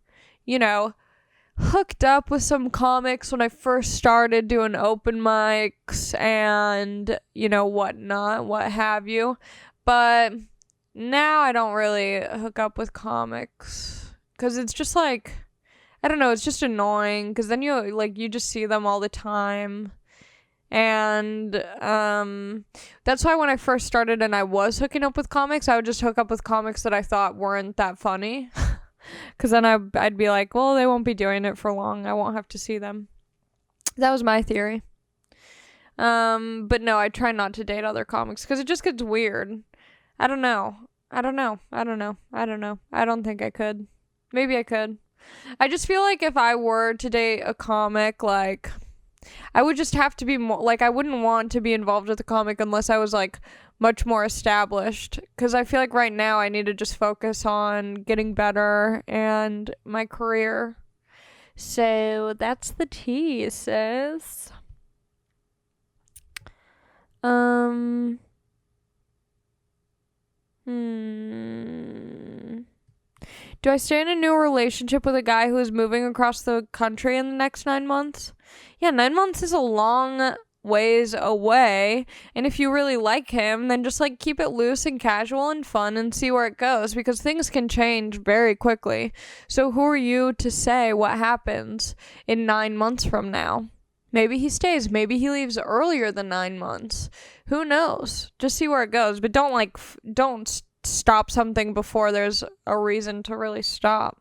hooked up with some comics when I first started doing open mics and, whatnot, what have you. But now I don't really hook up with comics because it's just like, I don't know, it's just annoying because then you just see them all the time. And that's why when I first started and I was hooking up with comics, I would just hook up with comics that I thought weren't that funny. Because then I'd be like, well, they won't be doing it for long. I won't have to see them. That was my theory. But no, I try not to date other comics because it just gets weird. I don't know. I don't think I could. Maybe I could. I just feel like if I were to date a comic, like, I would just have to be more, like, I wouldn't want to be involved with a comic unless I was, like, much more established, because I feel like right now I need to just focus on getting better and my career. So that's the tea, sis. Do I stay in a new relationship with a guy who is moving across the country in the next 9 months? Yeah, 9 months is a long ways away. And if you really like him, then just like keep it loose and casual and fun and see where it goes, because things can change very quickly. So who are you to say what happens in 9 months from now? Maybe he stays. Maybe he leaves earlier than 9 months. Who knows? Just see where it goes. But don't stop something before there's a reason to really stop.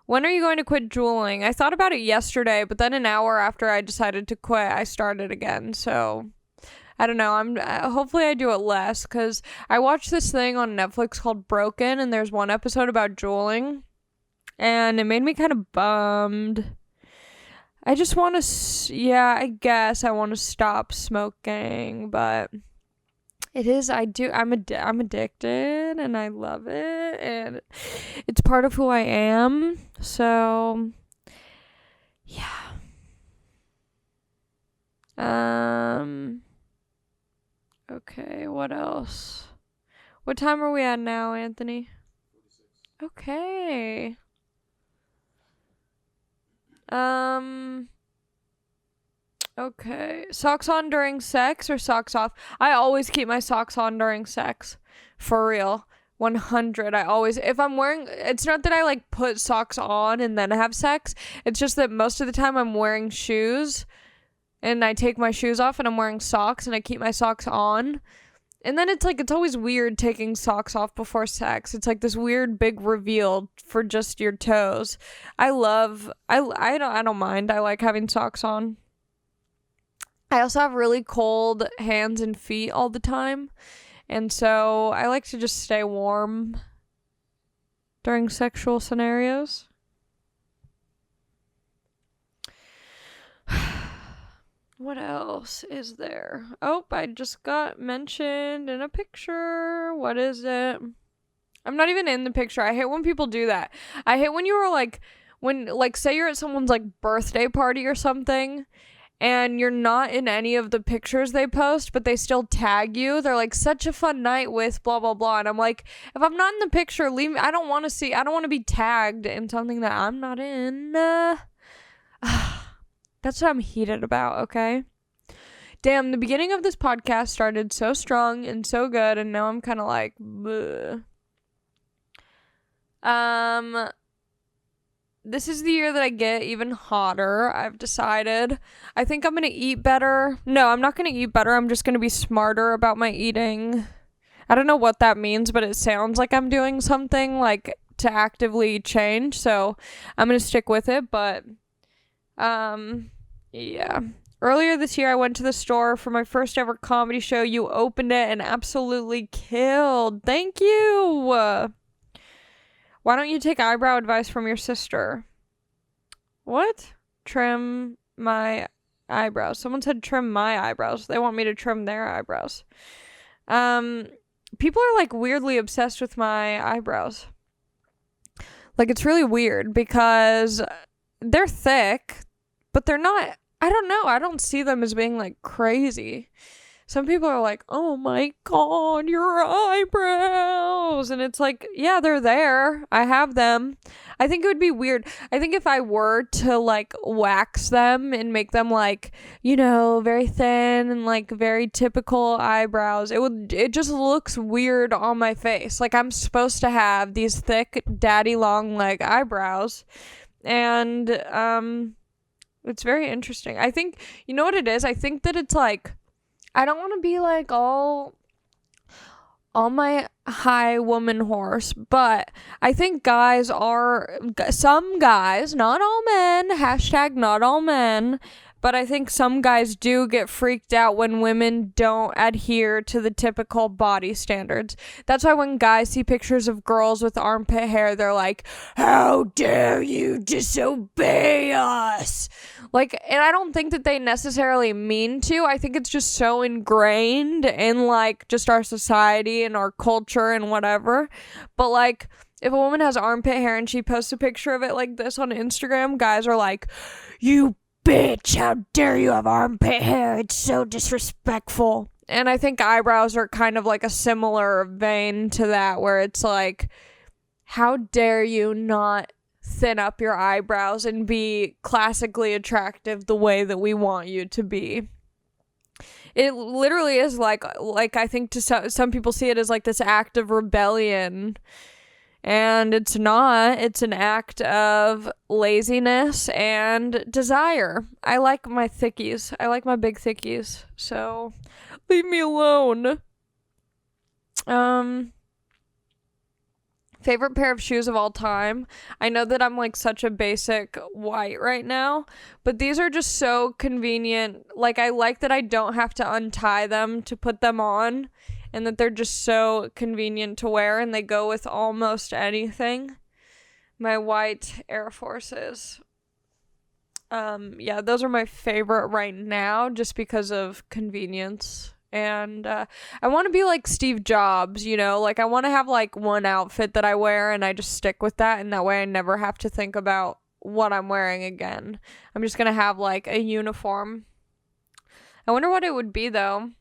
When are you going to quit drooling? I thought about it yesterday, but then an hour after I decided to quit, I started again. So I don't know. Hopefully I do it less, because I watched this thing on Netflix called Broken, and there's one episode about drooling, and it made me kind of bummed. I just want to, I guess I want to stop smoking, but I'm addicted, and I love it, and it's part of who I am, so, yeah. Okay, what else? What time are we at now, Anthony? 46. Okay. Okay. Socks on during sex or socks off? I always keep my socks on during sex. For real. 100. If I'm wearing, it's not that I like put socks on and then have sex. It's just that most of the time I'm wearing shoes and I take my shoes off and I'm wearing socks and I keep my socks on. And then it's always weird taking socks off before sex. It's like this weird big reveal for just your toes. I don't mind. I like having socks on. I also have really cold hands and feet all the time, and so I like to just stay warm during sexual scenarios. What else is there? Oh, I just got mentioned in a picture. What is it? I'm not even in the picture. I hate when people do that. I hate when you are say you're at someone's birthday party or something, and you're not in any of the pictures they post, but they still tag you. They're like, such a fun night with blah, blah, blah. And I'm like, if I'm not in the picture, leave me. I don't want to be tagged in something that I'm not in. That's what I'm heated about, okay? Damn, the beginning of this podcast started so strong and so good, and now I'm kind of like, bleh. This is the year that I get even hotter, I've decided. I think I'm going to eat better. No, I'm not going to eat better. I'm just going to be smarter about my eating. I don't know what that means, but it sounds like I'm doing something to actively change. So I'm going to stick with it. But, yeah. Earlier this year, I went to the store for my first ever comedy show. You opened it and absolutely killed. Thank you. Why don't you take eyebrow advice from your sister? What? Trim my eyebrows. Someone said trim my eyebrows. They want me to trim their eyebrows. People are weirdly obsessed with my eyebrows. It's really weird because they're thick, but they're not, I don't know. I don't see them as being crazy. Some people are like, oh my God, your eyebrows. And it's yeah, they're there. I have them. I think it would be weird. I think if I were to wax them and make them very thin and very typical eyebrows, it just looks weird on my face. I'm supposed to have these thick, daddy long eyebrows. And it's very interesting. I think, you know what it is? I think that it's I don't want to be all my high woman horse, but I think some guys, not all men, hashtag not all men, but I think some guys do get freaked out when women don't adhere to the typical body standards. That's why when guys see pictures of girls with armpit hair, they're like, how dare you disobey us? And I don't think that they necessarily mean to. I think it's just so ingrained in just our society and our culture and whatever. But if a woman has armpit hair and she posts a picture of it like this on Instagram, guys are like, you bitch, how dare you have armpit hair? It's so disrespectful. And I think eyebrows are kind of a similar vein to that, where it's how dare you not thin up your eyebrows and be classically attractive the way that we want you to be. It literally is like I think to some people see it as like this act of rebellion, and it's not. It's an act of laziness and desire. I like my thickies. I like my big thickies. So leave me alone. Favorite pair of shoes of all time. I know that I'm like such a basic white right now, but these are just so convenient. Like, I like that I don't have to untie them to put them on, and that they're just so convenient to wear, and they go with almost anything. My white Air Forces. Yeah, those are my favorite right now just because of convenience. And I want to be like Steve Jobs, you know, like I want to have like one outfit that I wear and I just stick with that, and that way I never have to think about what I'm wearing again. I'm just gonna have like a uniform. I wonder what it would be though.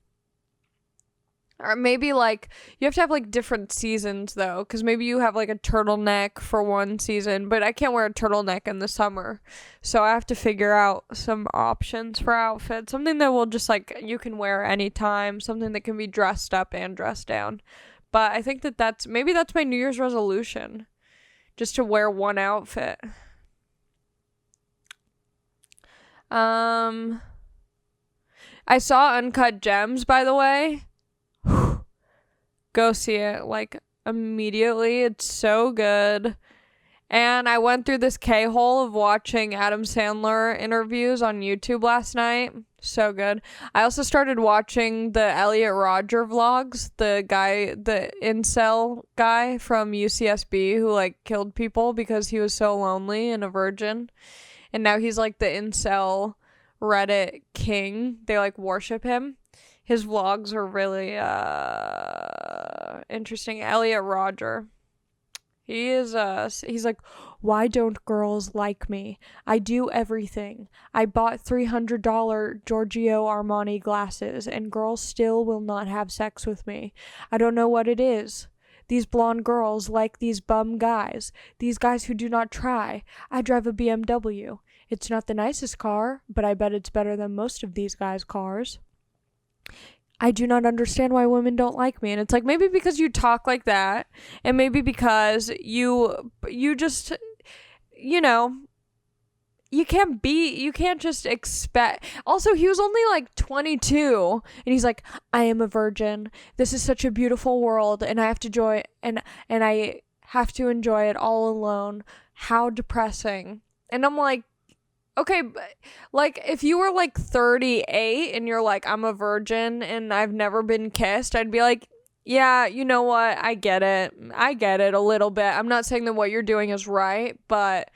Or maybe like you have to have like different seasons though, because maybe you have like a turtleneck for one season, but I can't wear a turtleneck in the summer, so I have to figure out some options for outfits, something that will just like you can wear anytime, something that can be dressed up and dressed down. But I think that that's my New Year's resolution, just to wear one outfit. I saw Uncut Gems, by the way. Go see it, like, immediately. It's so good. And I went through this K-hole of watching Adam Sandler interviews on YouTube last night. So good. I also started watching the Elliot Rodger vlogs, the incel guy from UCSB who, like, killed people because he was so lonely and a virgin. And now he's, like, the incel Reddit king. They, like, worship him. His vlogs are really interesting. Elliot Rodger. He's like, why don't girls like me? I do everything. I bought $300 Giorgio Armani glasses and girls still will not have sex with me. I don't know what it is. These blonde girls like these bum guys. These guys who do not try. I drive a BMW. It's not the nicest car, but I bet it's better than most of these guys' cars. I do not understand why women don't like me. And it's like, maybe because you talk like that, and maybe because you just, you know, you can't just expect. Also, he was only like 22 and he's like, I am a virgin. This is such a beautiful world and I have to enjoy and I have to enjoy it all alone. How depressing. And I'm like, okay, but like if you were like 38 and you're like, I'm a virgin and I've never been kissed, I'd be like, yeah, you know what? I get it a little bit. I'm not saying that what you're doing is right, but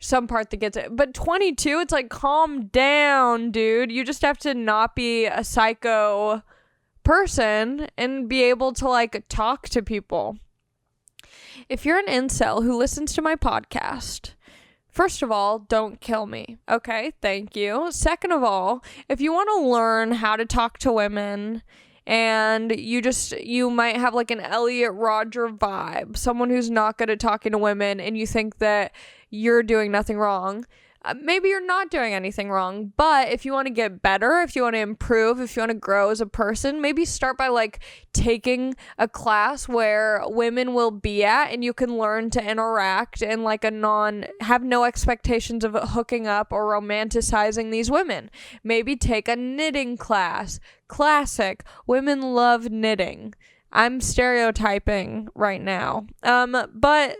some part that gets it. But 22, it's like, calm down, dude. You just have to not be a psycho person and be able to like talk to people. If you're an incel who listens to my podcast, first of all, don't kill me. Okay, thank you. Second of all, if you want to learn how to talk to women and you might have like an Elliot Rodger vibe, someone who's not good at talking to women, and you think that you're doing nothing wrong, maybe you're not doing anything wrong. But if you want to get better, if you want to improve, if you want to grow as a person, maybe start by like taking a class where women will be at and you can learn to interact and like have no expectations of hooking up or romanticizing these women. Maybe take a knitting class. Classic. Women love knitting. I'm stereotyping right now. But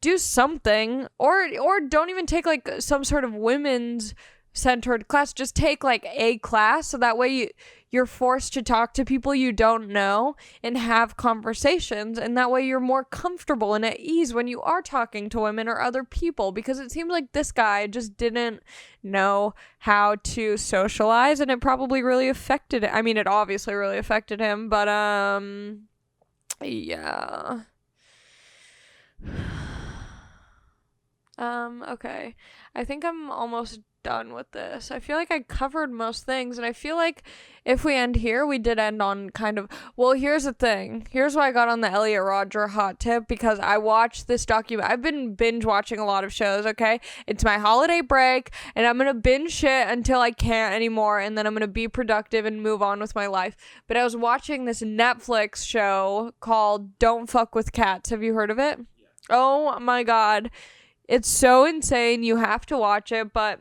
do something, or don't even take like some sort of women's centered class. Just take like a class, so that way you're forced to talk to people you don't know and have conversations, and that way you're more comfortable and at ease when you are talking to women or other people, because it seems like this guy just didn't know how to socialize, and it probably really affected it. I mean, it obviously really affected him, but yeah. Okay. I think I'm almost done with this. I feel like I covered most things, and I feel like if we end here, we did end on kind of, well, here's the thing. Here's why I got on the Elliot Rodger hot tip, because I watched this document. I've been binge watching a lot of shows, okay? It's my holiday break, and I'm gonna binge shit until I can't anymore, and then I'm gonna be productive and move on with my life. But I was watching this Netflix show called Don't Fuck with Cats. Have you heard of it? Yeah. Oh my god. It's so insane. You have to watch it. But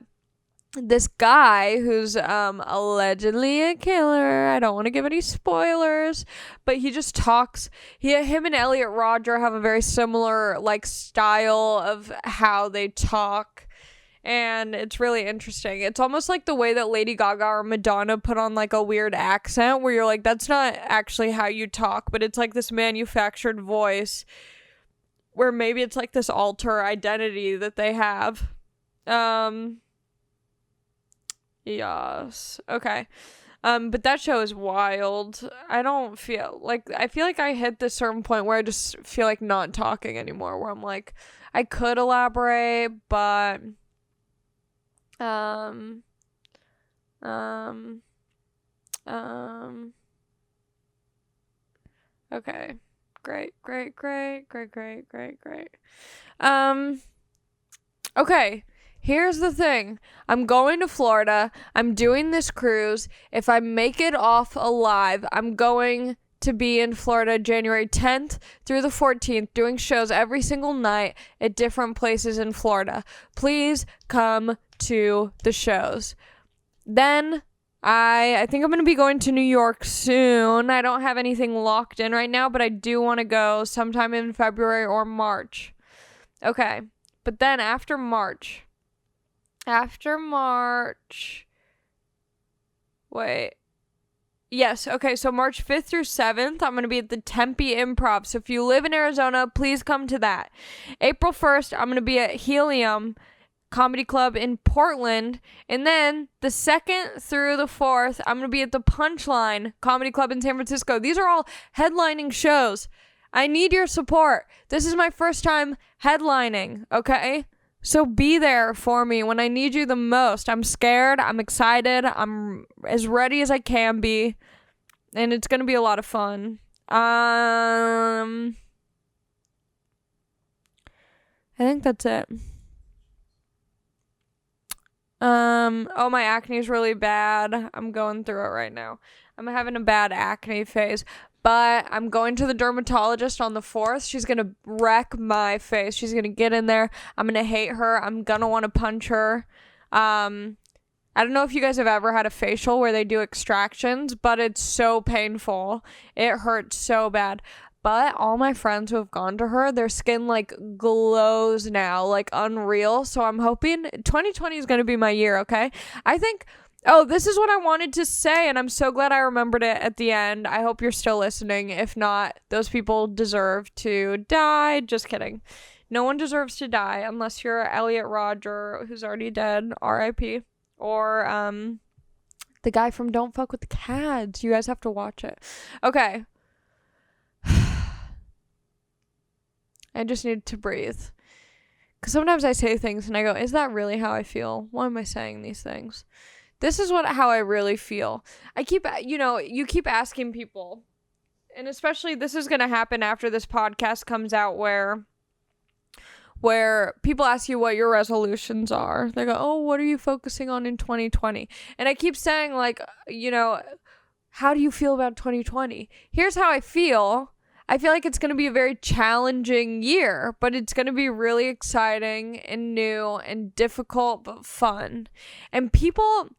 this guy who's allegedly a killer, I don't want to give any spoilers, but he just talks. Him and Elliot Rodger have a very similar like style of how they talk, and it's really interesting. It's almost like the way that Lady Gaga or Madonna put on like a weird accent where you're like, that's not actually how you talk, but it's like this manufactured voice where maybe it's like this alter identity that they have. Yes. Okay. But that show is wild. I feel like I hit this certain point where I just feel like not talking anymore, where I'm like, I could elaborate, but okay. Great. Okay. Here's the thing. I'm going to Florida. I'm doing this cruise. If I make it off alive, I'm going to be in Florida January 10th through the 14th, doing shows every single night at different places in Florida. Please come to the shows. Then I think I'm going to be going to New York soon. I don't have anything locked in right now, but I do want to go sometime in February or March. Okay. But then after March, wait. Yes, okay, so March 5th through 7th, I'm going to be at the Tempe Improv. So if you live in Arizona, please come to that. April 1st, I'm going to be at Helium Comedy Club in Portland. And then the 2nd through the 4th, I'm going to be at the Punchline Comedy Club in San Francisco. These are all headlining shows. I need your support. This is my first time headlining, okay? So be there for me when I need you the most. I'm scared. I'm excited. I'm as ready as I can be. And it's going to be a lot of fun. I think that's it. Oh, my acne is really bad. I'm going through it right now. I'm having a bad acne phase. But I'm going to the dermatologist on the 4th. She's going to wreck my face. She's going to get in there. I'm going to hate her. I'm going to want to punch her. I don't know if you guys have ever had a facial where they do extractions, but it's so painful. It hurts so bad. But all my friends who have gone to her, their skin like glows now, like unreal. So I'm hoping 2020 is going to be my year, okay? I think... Oh, this is what I wanted to say, and I'm so glad I remembered it at the end. I hope you're still listening. If not, those people deserve to die. Just kidding. No one deserves to die unless you're Elliot Rodger, who's already dead, R.I.P. Or the guy from Don't Fuck with the Cats. You guys have to watch it. Okay. I just need to breathe. Because sometimes I say things and I go, is that really how I feel? Why am I saying these things? This is how I really feel. I keep, you keep asking people, and especially this is going to happen after this podcast comes out where people ask you what your resolutions are. They go, oh, what are you focusing on in 2020? And I keep saying, like, how do you feel about 2020? Here's how I feel. I feel like it's going to be a very challenging year, but it's going to be really exciting and new and difficult, but fun. And people,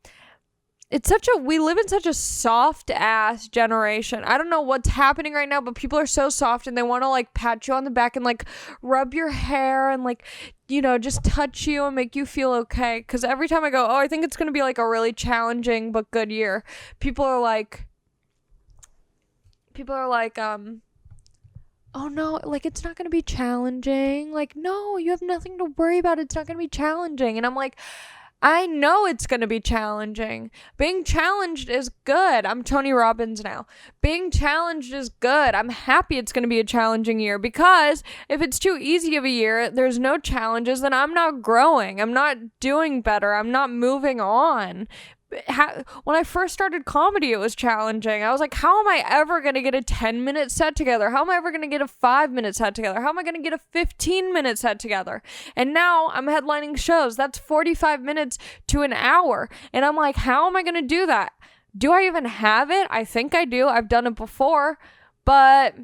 we live in such a soft ass generation. I don't know what's happening right now, but people are so soft and they want to like pat you on the back and like rub your hair and like, just touch you and make you feel okay. Cause every time I go, oh, I think it's going to be like a really challenging, but good year. People are like, oh no, like it's not going to be challenging. Like, no, you have nothing to worry about. It's not going to be challenging. And I'm like, I know it's going to be challenging. Being challenged is good. I'm Tony Robbins now. Being challenged is good. I'm happy it's going to be a challenging year, because if it's too easy of a year, there's no challenges, then I'm not growing. I'm not doing better. I'm not moving on. When I first started comedy, it was challenging. I was like, how am I ever going to get a 10-minute set together? How am I ever going to get a 5-minute set together? How am I going to get a 15-minute set together? And now I'm headlining shows. That's 45 minutes to an hour. And I'm like, how am I going to do that? Do I even have it? I think I do. I've done it before, but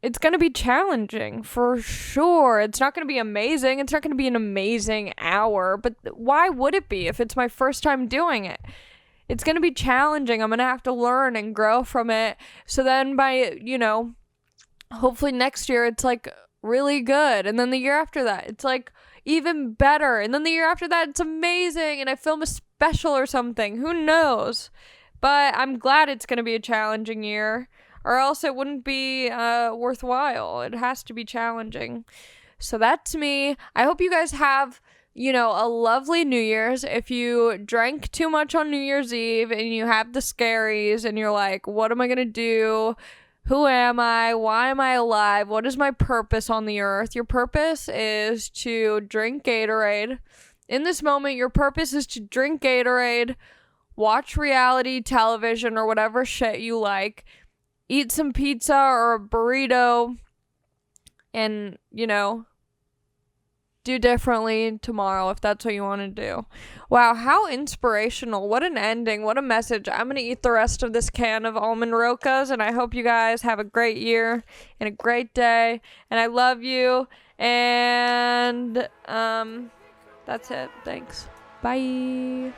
it's going to be challenging for sure. It's not going to be amazing. It's not going to be an amazing hour, but why would it be if it's my first time doing it? It's going to be challenging. I'm going to have to learn and grow from it. So then by, hopefully next year it's like really good. And then the year after that, it's like even better. And then the year after that, it's amazing. And I film a special or something. Who knows? But I'm glad it's going to be a challenging year, or else it wouldn't be worthwhile. It has to be challenging. So that's me. I hope you guys have, a lovely New Year's. If you drank too much on New Year's Eve and you have the scaries and you're like, what am I going to do? Who am I? Why am I alive? What is my purpose on the earth? Your purpose is to drink Gatorade. In this moment, your purpose is to drink Gatorade, watch reality television or whatever shit you like, eat some pizza or a burrito, and, do differently tomorrow if that's what you want to do. Wow, how inspirational. What an ending. What a message. I'm going to eat the rest of this can of almond rokas, and I hope you guys have a great year and a great day, and I love you, and that's it. Thanks. Bye.